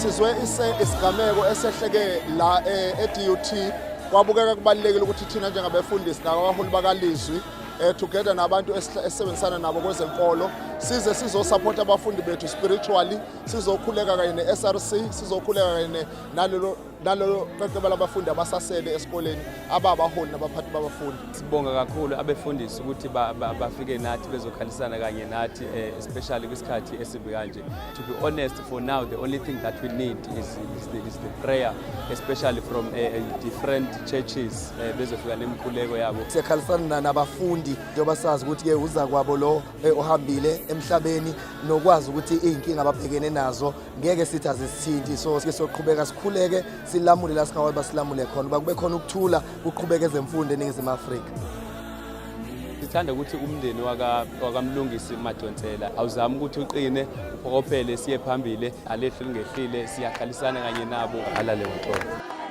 sizwe isigameko esehleke la eDUT kwabukeka kubalekile ukuthi thina njengabefundisi nabaholi bakalizwi together nabantu esebenzisana nabo kwezenkolo size sizosupport abafundi bethu spiritually, sizokhuleka kanye neSRC, sizokhuleka kanye nalelo qeqeba labafundi abasasele esikoleni ababaholi nabaphathi babafundi. Sibonga kakhulu abefundisi ukuthi bafike nathi bezokhalisana kanye nathi especially kwisikhathi esibi kanje. To be honest, for now the only thing that we need is the prayer, especially from different churches bezofika nemkhuleko yabo. Siyakhalisana nabafundi njengoba sazi ukuthi ke uza kwabo lo ohambile emhlabeni nokwazi ukuthi izinkinga ababhekene nazo ngeke sithi azisithinti, so sike soqhubeka sikhuleke silamule la singawe basilamule khona ba kube khona ukuthula kuqhubeka ezemfundo eNingizimu Afrika. Sithanda ukuthi umndeni wakamlungisi Madonsela awuzama ukuthi uqine uphokophele siye phambili, alehle lingehlile, siyakhalisana kanye nabo alale ngxolo.